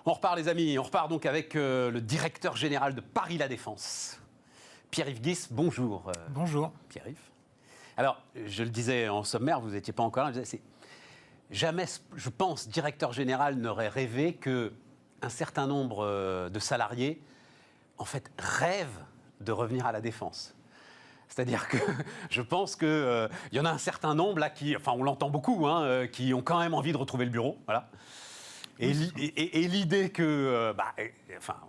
On repart les amis, on repart donc avec le directeur général de Paris La Défense. Pierre-Yves Guis, bonjour. Bonjour. Pierre-Yves. Alors, je le disais en sommaire, vous n'étiez pas encore là, jamais, je pense, directeur général n'aurait rêvé qu'un certain nombre de salariés, en fait, rêvent de revenir à la Défense. C'est-à-dire que je pense qu'il y en a un certain nombre là qui, enfin on l'entend beaucoup, qui ont quand même envie de retrouver le bureau, voilà. Et l'idée que,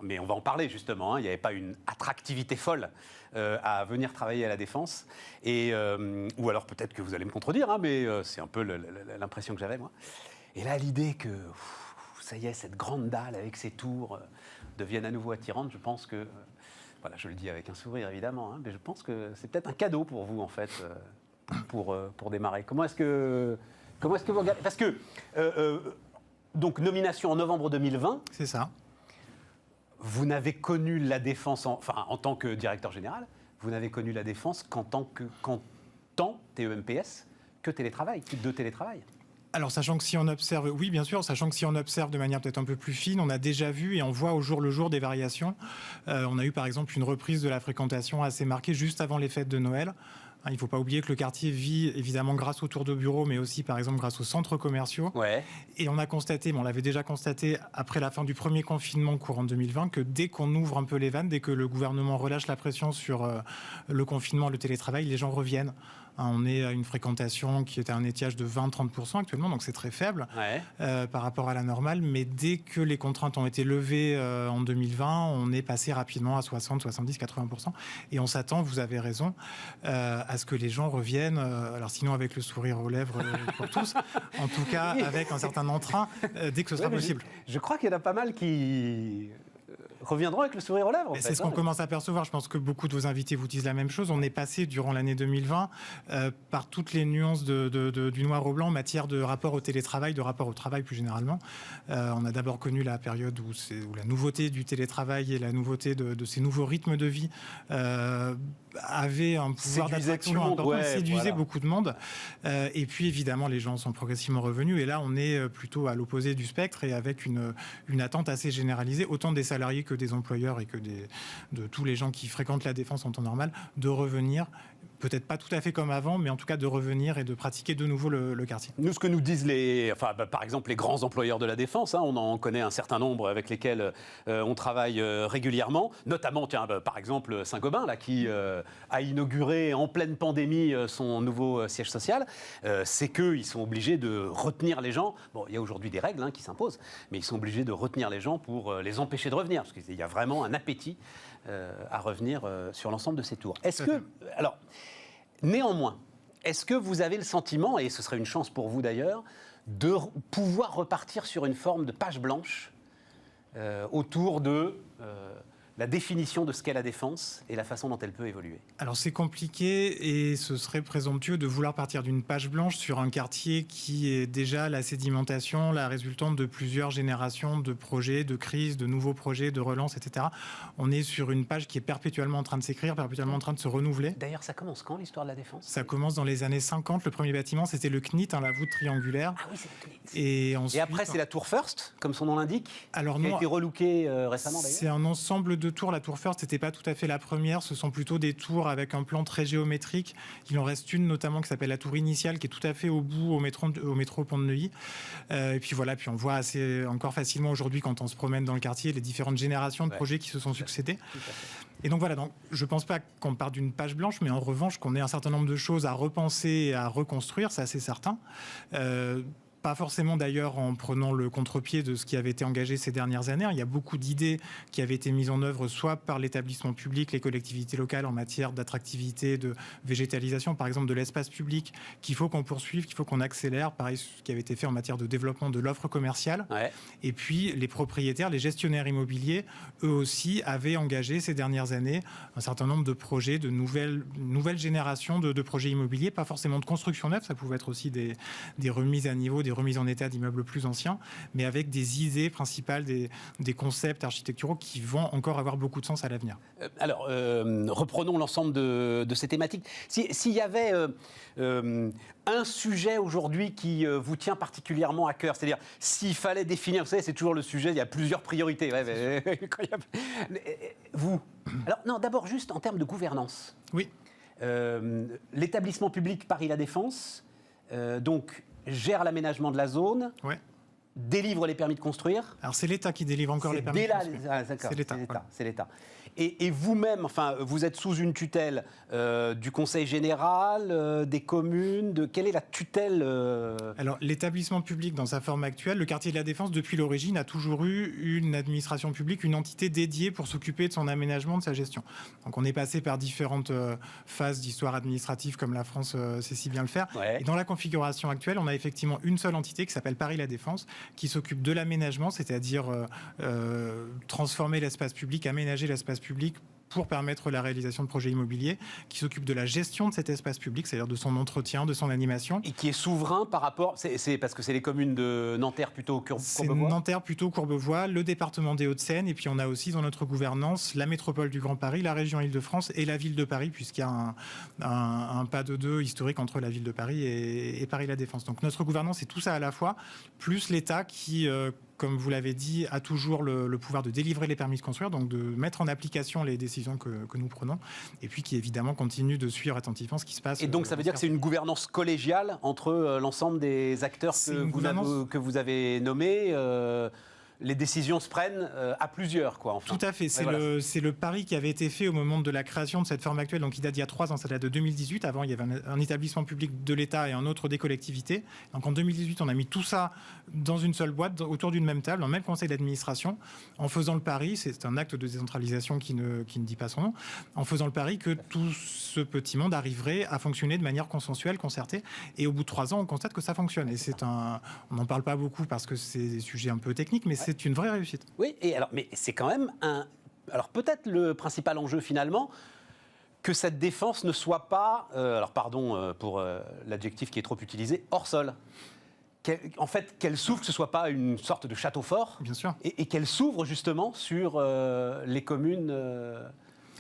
mais on va en parler justement, il n'y avait pas une attractivité folle à venir travailler à la Défense, ou alors peut-être que vous allez me contredire, mais c'est un peu l'impression que j'avais moi. Et là l'idée que, ça y est, cette grande dalle avec ses tours devienne à nouveau attirante, je pense que, voilà, je le dis avec un sourire évidemment, mais je pense que c'est peut-être un cadeau pour vous en fait, pour démarrer. Comment est-ce que vous regardez ? Parce que donc, nomination en novembre 2020. C'est ça. Vous n'avez connu la Défense, en tant que directeur général, vous n'avez connu la Défense qu'en tant TEMPS, que de télétravail. Alors, sachant que si on observe, oui, bien sûr, sachant que si on observe de manière peut-être un peu plus fine, on a déjà vu et on voit au jour le jour des variations. On a eu, par exemple, une reprise de la fréquentation assez marquée juste avant les fêtes de Noël. Il ne faut pas oublier que le quartier vit évidemment grâce aux tours de bureau, mais aussi par exemple grâce aux centres commerciaux. Ouais. Et on a constaté, on l'avait déjà constaté après la fin du premier confinement courant 2020, que dès qu'on ouvre un peu les vannes, dès que le gouvernement relâche la pression sur le confinement, le télétravail, les gens reviennent. On est à une fréquentation qui est à un étiage de 20-30% actuellement, donc c'est très faible par rapport à la normale. Mais dès que les contraintes ont été levées en 2020, on est passé rapidement à 60, 70, 80%. Et on s'attend, vous avez raison, à ce que les gens reviennent, alors sinon avec le sourire aux lèvres pour tous, en tout cas avec un certain entrain, dès que ce sera possible. Je crois qu'il y en a pas mal qui reviendront avec le sourire aux lèvres. C'est ce qu'on commence à percevoir. Je pense que beaucoup de vos invités vous disent la même chose. On est passé durant l'année 2020 par toutes les nuances du noir au blanc en matière de rapport au télétravail, de rapport au travail plus généralement. On a d'abord connu la période où la nouveauté du télétravail et la nouveauté de ces nouveaux rythmes de vie avait un pouvoir d'attraction important, séduisait beaucoup de monde. Et puis évidemment, les gens sont progressivement revenus. Et là, on est plutôt à l'opposé du spectre et avec une attente assez généralisée, autant des salariés que des employeurs et que de tous les gens qui fréquentent la Défense en temps normal, de revenir. Peut-être pas tout à fait comme avant, mais en tout cas de revenir et de pratiquer de nouveau le quartier. Nous, ce que nous disent par exemple, les grands employeurs de la Défense, on en connaît un certain nombre avec lesquels on travaille régulièrement, notamment, par exemple, Saint-Gobain, là, qui a inauguré en pleine pandémie son nouveau siège social, c'est qu'ils sont obligés de retenir les gens. Bon, il y a aujourd'hui des règles qui s'imposent, mais ils sont obligés de retenir les gens pour les empêcher de revenir, parce qu'il y a vraiment un appétit à revenir sur l'ensemble de ces tours. Néanmoins, est-ce que vous avez le sentiment, et ce serait une chance pour vous d'ailleurs, de pouvoir repartir sur une forme de page blanche autour de la définition de ce qu'est la Défense et la façon dont elle peut évoluer? Alors c'est compliqué et ce serait présomptueux de vouloir partir d'une page blanche sur un quartier qui est déjà la sédimentation, la résultante de plusieurs générations de projets, de crises, de nouveaux projets, de relance, etc. On est sur une page qui est perpétuellement en train de s'écrire, perpétuellement en train de se renouveler. D'ailleurs, ça commence quand, l'histoire de la Défense? Ça commence dans les années 50. Le premier bâtiment, c'était le CNIT, la voûte triangulaire. Ah oui, c'est le CNIT. Et après, c'est la Tour First, comme son nom l'indique, qui a été relookée récemment d'ailleurs. C'est un ensemble de tours. La tour First n'était pas tout à fait la première. Ce sont plutôt des tours avec un plan très géométrique. Il en reste une notamment qui s'appelle la tour initiale, qui est tout à fait au bout, au métro Pont de Neuilly. Et puis voilà, puis on voit encore facilement aujourd'hui quand on se promène dans le quartier les différentes générations de projets qui se sont succédés. Et donc voilà, je ne pense pas qu'on parte d'une page blanche, mais en revanche qu'on ait un certain nombre de choses à repenser et à reconstruire, c'est assez certain. Pas forcément d'ailleurs en prenant le contre-pied de ce qui avait été engagé ces dernières années. Il y a beaucoup d'idées qui avaient été mises en œuvre soit par l'établissement public, les collectivités locales en matière d'attractivité, de végétalisation, par exemple de l'espace public, qu'il faut qu'on poursuive, qu'il faut qu'on accélère. Pareil, ce qui avait été fait en matière de développement de l'offre commerciale. Ouais. Et puis les propriétaires, les gestionnaires immobiliers, eux aussi avaient engagé ces dernières années un certain nombre de projets, de nouvelles générations de projets immobiliers, pas forcément de construction neuve, ça pouvait être aussi des remises à niveau, des remises en état d'immeubles plus anciens, mais avec des idées principales, des concepts architecturaux qui vont encore avoir beaucoup de sens à l'avenir. Alors, reprenons l'ensemble de ces thématiques. S'il y avait un sujet aujourd'hui qui vous tient particulièrement à cœur, c'est-à-dire s'il fallait définir, vous savez, c'est toujours le sujet, il y a plusieurs priorités. Vous. Alors, non, d'abord, juste en termes de gouvernance. Oui. L'établissement public Paris La Défense, donc, gère l'aménagement de la zone. Ouais. Délivre les permis de construire. Alors c'est l'État qui délivre encore les permis de construire. C'est l'État. Et vous-même, enfin, vous êtes sous une tutelle du Conseil général, des communes. Quelle est la tutelle Alors l'établissement public dans sa forme actuelle, le quartier de la Défense depuis l'origine a toujours eu une administration publique, une entité dédiée pour s'occuper de son aménagement, de sa gestion. Donc on est passé par différentes phases d'histoire administrative comme la France sait si bien le faire. Ouais. Et dans la configuration actuelle, on a effectivement une seule entité qui s'appelle Paris La Défense, qui s'occupe de l'aménagement, c'est-à-dire transformer l'espace public, aménager l'espace public pour permettre la réalisation de projets immobiliers, qui s'occupe de la gestion de cet espace public, c'est-à-dire de son entretien, de son animation. Et qui est souverain par rapport... C'est parce que c'est les communes de Nanterre plutôt Courbevoie. C'est Nanterre plutôt Courbevoie, le département des Hauts-de-Seine, et puis on a aussi dans notre gouvernance la métropole du Grand Paris, la région Île-de-France et la ville de Paris, puisqu'il y a un pas de deux historique entre la ville de Paris et Paris La Défense. Donc notre gouvernance, c'est tout ça à la fois, plus l'État qui... comme vous l'avez dit, a toujours le pouvoir de délivrer les permis de construire, donc de mettre en application les décisions que nous prenons, et puis qui évidemment continue de suivre attentivement ce qui se passe. Et donc ça veut dire que c'est une gouvernance collégiale entre l'ensemble des acteurs que vous avez nommés les décisions se prennent à plusieurs, quoi. Enfin. Tout à fait. C'est le pari qui avait été fait au moment de la création de cette forme actuelle, donc il date d'il y a 3 ans, ça date de 2018. Avant, il y avait un établissement public de l'État et un autre des collectivités. Donc en 2018, on a mis tout ça dans une seule boîte, autour d'une même table, dans le même conseil d'administration, en faisant le pari, c'est un acte de décentralisation qui ne dit pas son nom, en faisant le pari que tout ce petit monde arriverait à fonctionner de manière consensuelle, concertée. Et au bout de 3 ans, on constate que ça fonctionne. Et on n'en parle pas beaucoup parce que c'est des sujets un peu techniques, mais c'est une vraie réussite. Oui, mais c'est quand même alors peut-être le principal enjeu finalement, que cette défense ne soit pas, alors pardon pour l'adjectif qui est trop utilisé, hors sol. En fait, qu'elle s'ouvre, que ce ne soit pas une sorte de château fort. Bien sûr. Et qu'elle s'ouvre justement sur les communes.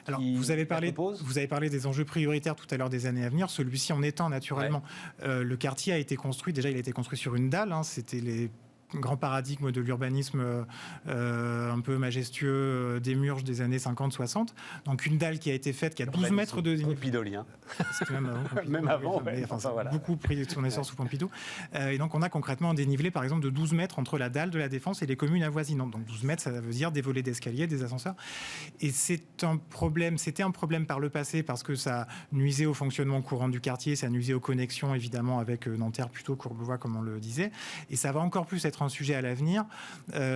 Alors, vous avez parlé des enjeux prioritaires tout à l'heure des années à venir. Celui-ci en étant naturellement. Ouais. Le quartier a été construit, déjà il a été construit sur une dalle. C'était les grand paradigme de l'urbanisme un peu majestueux des Murges des années 50-60. Donc une dalle qui a été faite, qui a 12 mètres de dénivelé. Pompidolien. C'était même avant. Pompidou, même avant, mais, voilà. Beaucoup pris son essor sous Pompidou. Et donc on a concrètement un dénivelé, par exemple, de 12 mètres entre la dalle de la Défense et les communes avoisinantes. Donc 12 mètres, ça veut dire des volets d'escalier, des ascenseurs. Et c'était un problème par le passé parce que ça nuisait au fonctionnement courant du quartier, ça nuisait aux connexions, évidemment, avec Nanterre, plutôt Courbevoie, comme on le disait. Et ça va encore plus être un sujet à l'avenir,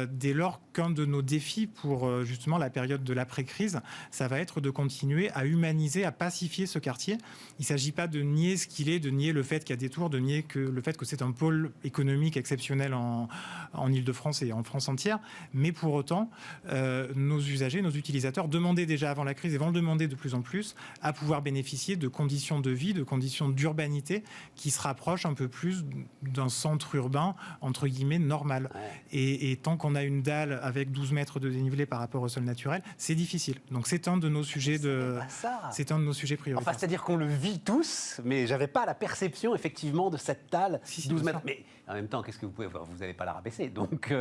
dès lors qu'un de nos défis pour justement la période de l'après-crise, ça va être de continuer à humaniser, à pacifier ce quartier. Il ne s'agit pas de nier ce qu'il est, de nier le fait qu'il y a des tours, de nier le fait que c'est un pôle économique exceptionnel en Île-de-France et en France entière, mais pour autant, nos usagers, nos utilisateurs demandaient déjà avant la crise et vont le demander de plus en plus à pouvoir bénéficier de conditions de vie, de conditions d'urbanité qui se rapprochent un peu plus d'un centre urbain, entre guillemets, normal. Et tant qu'on a une dalle avec 12 mètres de dénivelé par rapport au sol naturel, c'est difficile. Donc c'est un de nos sujets c'est un de nos sujets prioritaires. Enfin, c'est-à-dire qu'on le vit tous, mais j'avais pas la perception effectivement de cette dalle 12 mètres. Mais en même temps, qu'est-ce que vous n'allez pas la rabaisser. Donc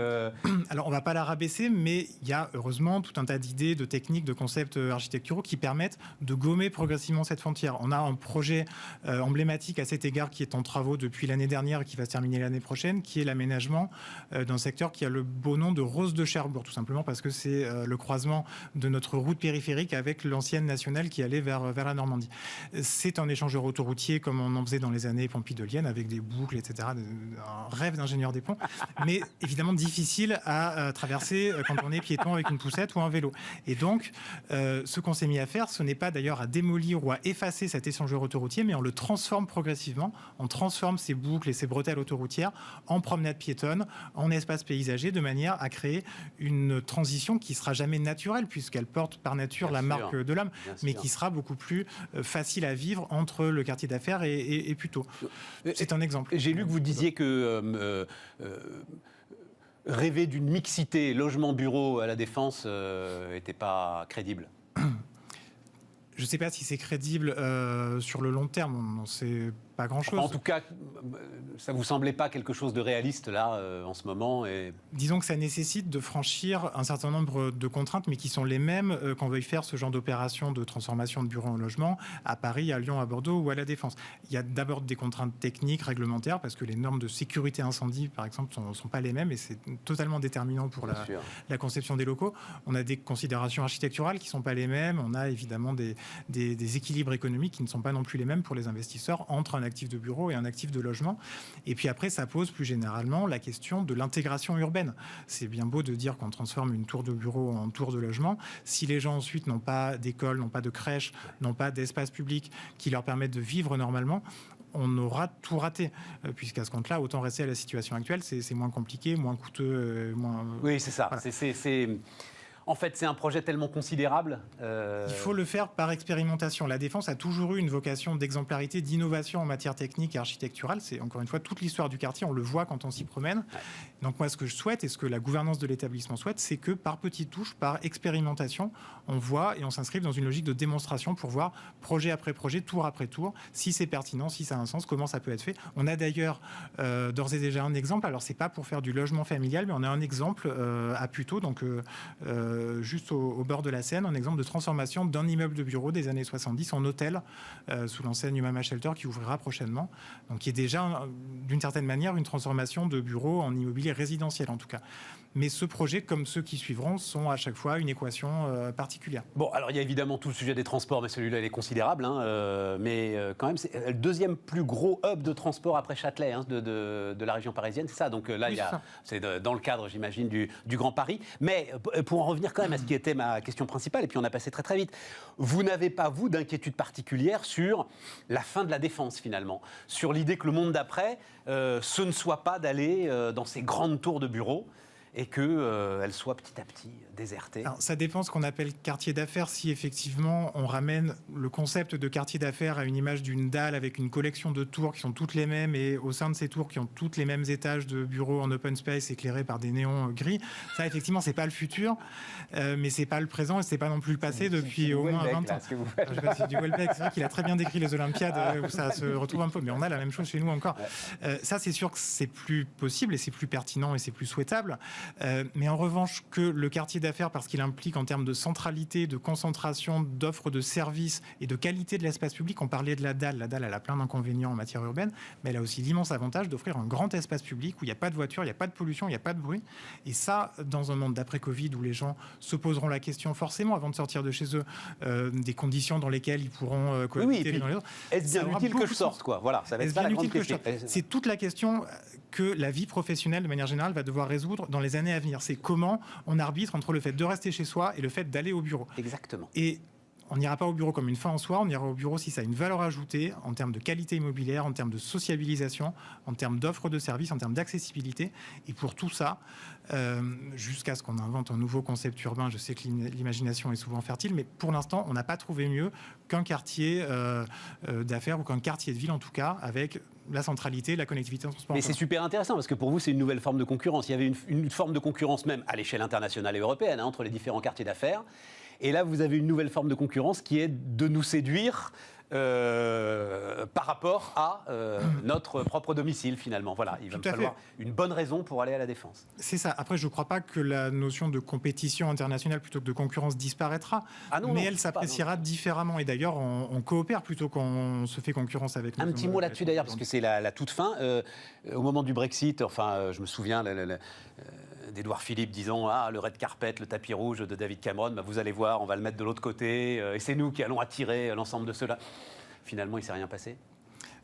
alors on va pas la rabaisser, mais il y a heureusement tout un tas d'idées, de techniques, de concepts architecturaux qui permettent de gommer progressivement cette frontière. On a un projet emblématique à cet égard qui est en travaux depuis l'année dernière et qui va se terminer l'année prochaine, qui est l'aménagement d'un secteur qui a le beau nom de Rose de Cherbourg, tout simplement parce que c'est le croisement de notre route périphérique avec l'ancienne nationale qui allait vers la Normandie. C'est un échangeur autoroutier comme on en faisait dans les années pompidoliennes avec des boucles, etc. Un rêve d'ingénieur des ponts, mais évidemment difficile à traverser quand on est piéton avec une poussette ou un vélo. Et donc, ce qu'on s'est mis à faire, ce n'est pas d'ailleurs à démolir ou à effacer cet échangeur autoroutier, mais on le transforme progressivement. On transforme ces boucles et ces bretelles autoroutières en promenades piétonnes, zones en espaces paysagers de manière à créer une transition qui sera jamais naturelle puisqu'elle porte par nature la marque de l'homme, mais qui sera beaucoup plus facile à vivre entre le quartier d'affaires et Puteaux. C'est un exemple. J'ai lu que vous disiez que rêver d'une mixité logement-bureau à la Défense n'était pas crédible. Je ne sais pas si c'est crédible sur le long terme, on n'en sait pas grand-chose. En tout cas, ça ne vous semblait pas quelque chose de réaliste là, en ce moment Disons que ça nécessite de franchir un certain nombre de contraintes, mais qui sont les mêmes quand on veut faire ce genre d'opération de transformation de bureaux en logement à Paris, à Lyon, à Bordeaux ou à La Défense. Il y a d'abord des contraintes techniques, réglementaires, parce que les normes de sécurité incendie, par exemple, ne sont pas les mêmes, et c'est totalement déterminant pour la conception des locaux. On a des considérations architecturales qui ne sont pas les mêmes, on a évidemment des équilibres économiques qui ne sont pas non plus les mêmes pour les investisseurs entre un actif de bureau et un actif de logement. Et puis après, ça pose plus généralement la question de l'intégration urbaine. C'est bien beau de dire qu'on transforme une tour de bureau en tour de logement. Si les gens ensuite n'ont pas d'école, n'ont pas de crèche, n'ont pas d'espace public qui leur permettent de vivre normalement, on aura tout raté, puisqu'à ce compte-là, autant rester à la situation actuelle, c'est moins compliqué, moins coûteux, moins... Oui, c'est ça. Voilà. En fait, c'est un projet tellement considérable. Il faut le faire par expérimentation. La Défense a toujours eu une vocation d'exemplarité, d'innovation en matière technique et architecturale. C'est encore une fois toute l'histoire du quartier. On le voit quand on s'y promène. Ouais. Donc moi, ce que je souhaite et ce que la gouvernance de l'établissement souhaite, c'est que par petites touches, par expérimentation, on voit et on s'inscrive dans une logique de démonstration pour voir projet après projet, tour après tour, si c'est pertinent, si ça a un sens, comment ça peut être fait. On a d'ailleurs d'ores et déjà un exemple. Alors c'est pas pour faire du logement familial, mais on a un exemple à Puteaux, donc juste au bord de la Seine, un exemple de transformation d'un immeuble de bureau des années 70 en hôtel sous l'enseigne Mama Shelter qui ouvrira prochainement. Donc qui est déjà d'une certaine manière une transformation de bureau en immobilier résidentiel en tout cas. Mais ce projet, comme ceux qui suivront, sont à chaque fois une équation particulière. Bon, alors il y a évidemment tout le sujet des transports, mais celui-là, il est considérable. Mais quand même, c'est le deuxième plus gros hub de transport après Châtelet de la région parisienne, c'est ça. Donc là, oui, c'est dans le cadre, j'imagine, du Grand Paris. Mais pour en revenir quand même à ce qui était ma question principale, et puis on a passé très très vite, vous n'avez pas, vous, d'inquiétude particulière sur la fin de la Défense, finalement, sur l'idée que le monde d'après, ce ne soit pas d'aller dans ces grandes tours de bureaux, et qu'elle soit petit à petit désertée. Alors, ça dépend ce qu'on appelle quartier d'affaires. Si effectivement on ramène le concept de quartier d'affaires à une image d'une dalle avec une collection de tours qui sont toutes les mêmes et au sein de ces tours qui ont toutes les mêmes étages de bureaux en open space éclairés par des néons gris, ça effectivement c'est pas le futur, mais c'est pas le présent et c'est pas non plus le passé depuis au moins 20 ans. Je sais pas si du Welbeck, c'est vrai qu'il a très bien décrit les Olympiades où ça se retrouve un peu, mais on a la même chose chez nous encore. Ça c'est sûr que c'est plus possible et c'est plus pertinent et c'est plus souhaitable. Mais en revanche, que le quartier d'affaires, parce qu'il implique en termes de centralité, de concentration, d'offres de services et de qualité de l'espace public, on parlait de la dalle. La dalle, elle a plein d'inconvénients en matière urbaine, mais elle a aussi l'immense avantage d'offrir un grand espace public où il n'y a pas de voiture, il n'y a pas de pollution, il n'y a pas de bruit. Et ça, dans un monde d'après-Covid où les gens se poseront la question forcément avant de sortir de chez eux des conditions dans lesquelles ils pourront cohabiter les uns les autres. Est-ce bien utile que je sorte, quoi ? Voilà, ça va être ça la grande question. C'est toute la question que la vie professionnelle, de manière générale, va devoir résoudre dans les années à venir. C'est comment on arbitre entre le fait de rester chez soi et le fait d'aller au bureau. Exactement. Et on n'ira pas au bureau comme une fin en soi, on ira au bureau si ça a une valeur ajoutée en termes de qualité immobilière, en termes de sociabilisation, en termes d'offres de services, en termes d'accessibilité. Et pour tout ça, jusqu'à ce qu'on invente un nouveau concept urbain, je sais que l'imagination est souvent fertile, mais pour l'instant, on n'a pas trouvé mieux qu'un quartier d'affaires ou qu'un quartier de ville en tout cas, avec la centralité, la connectivité en transport. Mais c'est super intéressant parce que pour vous, c'est une nouvelle forme de concurrence. Il y avait une forme de concurrence même à l'échelle internationale et européenne entre les différents quartiers d'affaires. Et là, vous avez une nouvelle forme de concurrence qui est de nous séduire par rapport à notre propre domicile, finalement. Voilà, il va me falloir une bonne raison pour aller à la Défense. C'est ça. Après, je ne crois pas que la notion de compétition internationale plutôt que de concurrence disparaîtra, mais elle s'appréciera différemment. Et d'ailleurs, on coopère plutôt qu'on se fait concurrence avec nous. Un petit mot là-dessus d'ailleurs, parce que c'est la toute fin. Au moment du Brexit, enfin, je me souviens... d'Édouard Philippe disant le red carpet, le tapis rouge de David Cameron, vous allez voir, on va le mettre de l'autre côté, et c'est nous qui allons attirer l'ensemble de cela. Finalement, il ne s'est rien passé.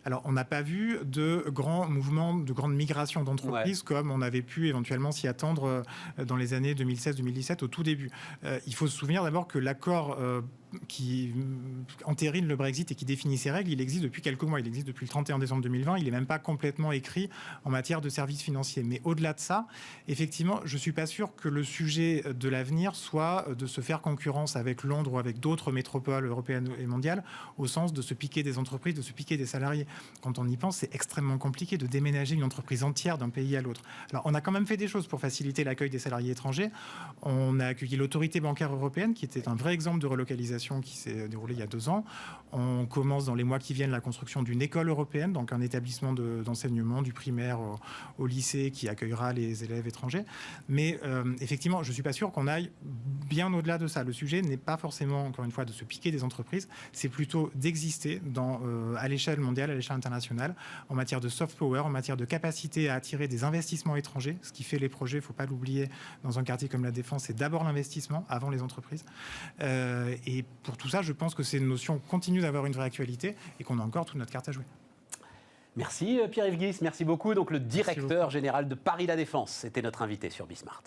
Alors, on n'a pas vu de grands mouvements, de grandes migrations d'entreprises comme on avait pu éventuellement s'y attendre dans les années 2016-2017 au tout début. Il faut se souvenir d'abord que l'accord entérine le Brexit et qui définit ses règles, il existe depuis quelques mois. Il existe depuis le 31 décembre 2020. Il n'est même pas complètement écrit en matière de services financiers. Mais au-delà de ça, effectivement, je ne suis pas sûr que le sujet de l'avenir soit de se faire concurrence avec Londres ou avec d'autres métropoles européennes et mondiales, au sens de se piquer des entreprises, de se piquer des salariés. Quand on y pense, c'est extrêmement compliqué de déménager une entreprise entière d'un pays à l'autre. Alors, on a quand même fait des choses pour faciliter l'accueil des salariés étrangers. On a accueilli l'autorité bancaire européenne, qui était un vrai exemple de relocalisation qui s'est déroulé il y a 2 ans. On commence dans les mois qui viennent la construction d'une école européenne, donc un établissement d'enseignement du primaire au lycée qui accueillera les élèves étrangers. Mais effectivement, je ne suis pas sûr qu'on aille bien au-delà de ça. Le sujet n'est pas forcément, encore une fois, de se piquer des entreprises, c'est plutôt d'exister à l'échelle mondiale, à l'échelle internationale, en matière de soft power, en matière de capacité à attirer des investissements étrangers. Ce qui fait les projets, il ne faut pas l'oublier, dans un quartier comme la Défense, c'est d'abord l'investissement avant les entreprises. Et pour tout ça, je pense que ces notions continuent d'avoir une vraie actualité et qu'on a encore toute notre carte à jouer. Merci Pierre-Yves Guis, merci beaucoup. Donc le directeur général de Paris La Défense était notre invité sur Bismart.